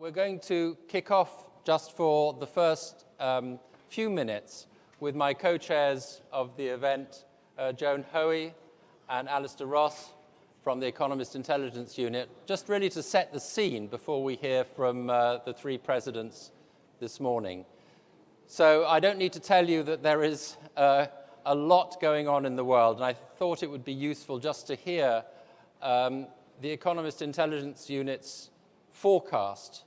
We're going to kick off just for the first few minutes with my co-chairs of the event, Joan Hoey and Alistair Ross from the Economist Intelligence Unit, just really to set the scene before we hear from the three presidents this morning. So I don't need to tell you that there is a lot going on in the world, and I thought it would be useful just to hear the Economist Intelligence Unit's forecast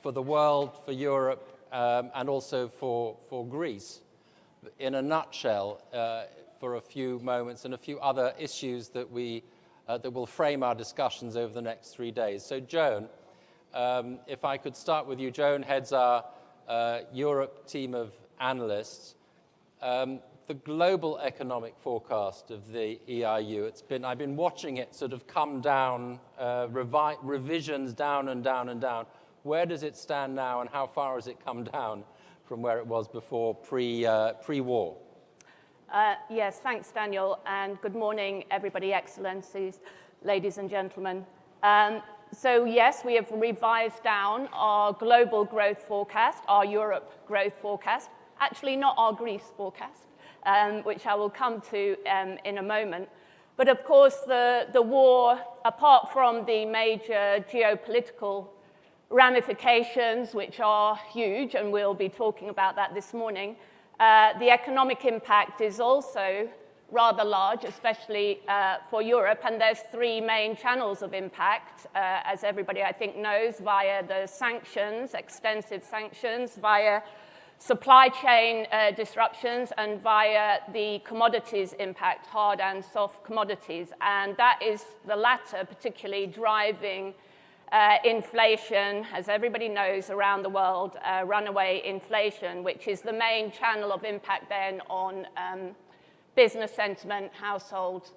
for the world, for Europe, and also for Greece, in a nutshell, for a few moments, and a few other issues that will frame our discussions over the next 3 days. So Joan, if I could start with you. Joan heads our Europe team of analysts. The global economic forecast of the EIU, I've been watching it sort of come down, revisions down and down and down. Where does it stand now, and how far has it come down from where it was before, pre-war? Yes, thanks, Daniel, and good morning, everybody, excellencies, ladies and gentlemen. So yes, we have revised down our global growth forecast, our Europe growth forecast, actually not our Greece forecast, which I will come to in a moment. But of course, the war, apart from the major geopolitical ramifications, which are huge, and we'll be talking about that this morning, the economic impact is also rather large, especially for Europe, and there's three main channels of impact, as everybody I think knows, via the sanctions, extensive sanctions, via supply chain disruptions, and via the commodities impact, hard and soft commodities, and that is the latter particularly driving inflation, as everybody knows around the world, runaway inflation, which is the main channel of impact then on business sentiment, household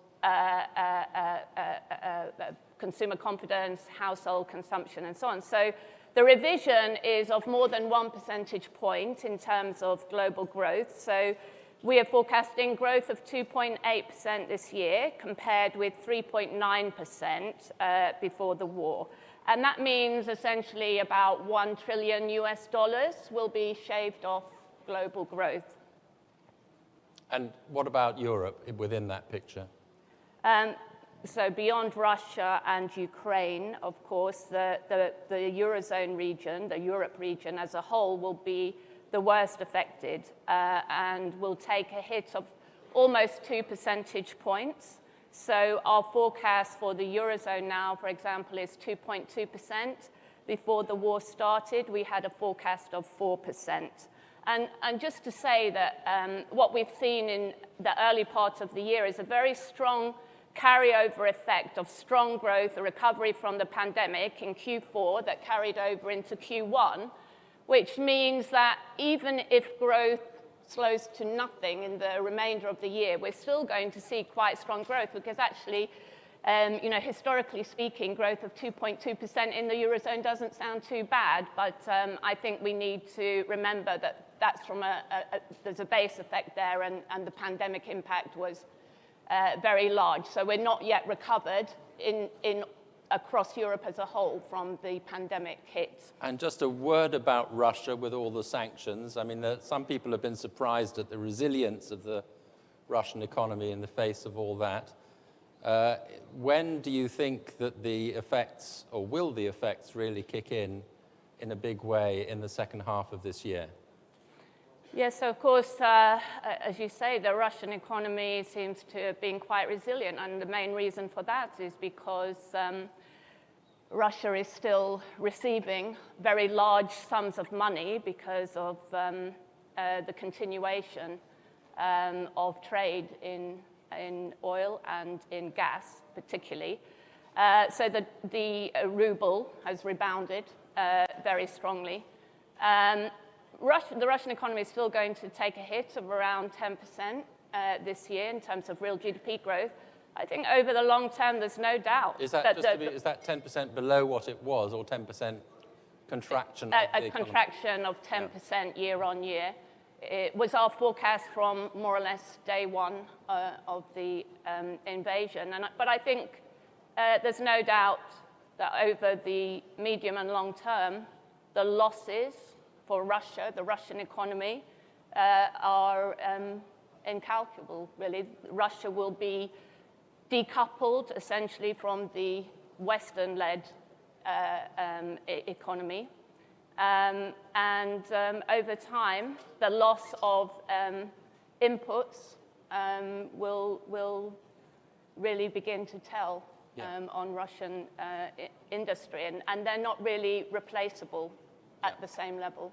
consumer confidence, household consumption, and so on. So the revision is of more than 1 percentage point in terms of global growth. So we are forecasting growth of 2.8% this year, compared with 3.9% before the war. And that means essentially about $1 trillion will be shaved off global growth. And what about Europe within that picture? So beyond Russia and Ukraine, of course, the Eurozone region, the Europe region as a whole, will be the worst affected and will take a hit of almost 2 percentage points. So our forecast for the Eurozone now, for example, is 2.2%. Before the war started, we had a forecast of 4%. And just to say that what we've seen in the early part of the year is a very strong carryover effect of strong growth, a recovery from the pandemic in Q4 that carried over into Q1, which means that even if growth slows to nothing in the remainder of the year, we're still going to see quite strong growth, because actually, historically speaking, growth of 2.2% in the Eurozone doesn't sound too bad, but I think we need to remember that that's from there's a base effect there, and the pandemic impact was very large. So we're not yet recovered across Europe as a whole from the pandemic hit. And just a word about Russia with all the sanctions. I mean, some people have been surprised at the resilience of the Russian economy in the face of all that. When do you think that the effects, or will the effects really kick in a big way in the second half of this year? Yes, so of course, as you say, the Russian economy seems to have been quite resilient, and the main reason for that is because Russia is still receiving very large sums of money because of the continuation of trade in oil and in gas, particularly. So the ruble has rebounded very strongly. The Russian economy is still going to take a hit of around 10% this year in terms of real GDP growth. I think over the long term, there's no doubt. Is that 10% below what it was, or 10% contraction? A contraction of 10% year on year. It was our forecast from more or less day one of the invasion. But I think there's no doubt that over the medium and long term, the losses for Russia, the Russian economy, are incalculable, really. Russia will be decoupled, essentially, from the Western-led economy. Over time, the loss of inputs will really begin to tell on Russian industry, and they're not really replaceable at the same level.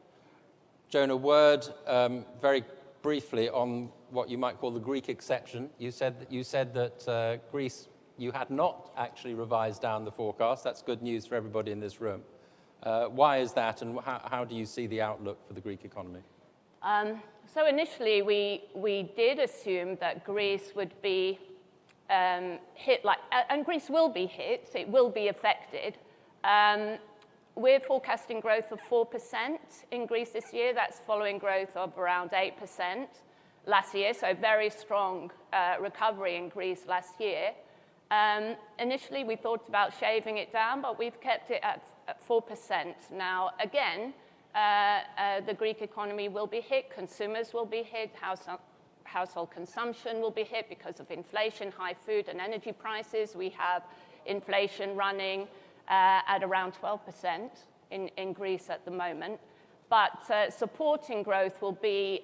Joan, a word very briefly on what you might call the Greek exception. You said that Greece, you had not actually revised down the forecast. That's good news for everybody in this room. Why is that, and how do you see the outlook for the Greek economy? So initially, we did assume that Greece would be hit, and Greece will be hit, so it will be affected. We're forecasting growth of 4% in Greece this year. That's following growth of around 8% last year, so very strong recovery in Greece last year. Initially, we thought about shaving it down, but we've kept it at 4%. Now, again, the Greek economy will be hit, consumers will be hit, household consumption will be hit because of inflation, high food and energy prices. We have inflation running at around 12% in Greece at the moment. But supporting growth will be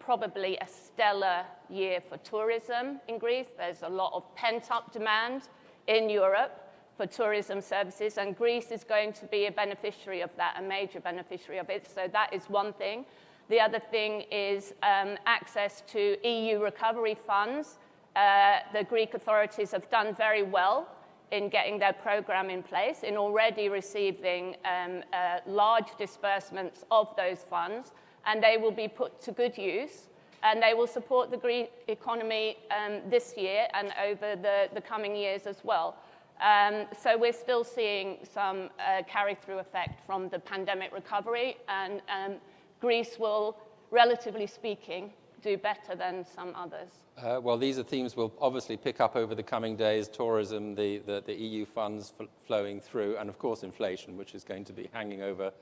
probably a stellar year for tourism in Greece. There's a lot of pent-up demand in Europe for tourism services, and Greece is going to be a beneficiary of that, a major beneficiary of it. So that is one thing. The other thing is access to EU recovery funds. The Greek authorities have done very well in getting their program in place, in already receiving large disbursements of those funds, and they will be put to good use, and they will support the Greek economy this year and over the coming years as well. So we're still seeing some carry-through effect from the pandemic recovery, and Greece will, relatively speaking, do better than some others. Well, these are themes we'll obviously pick up over the coming days: tourism, the EU funds flowing through, and of course inflation, which is going to be hanging over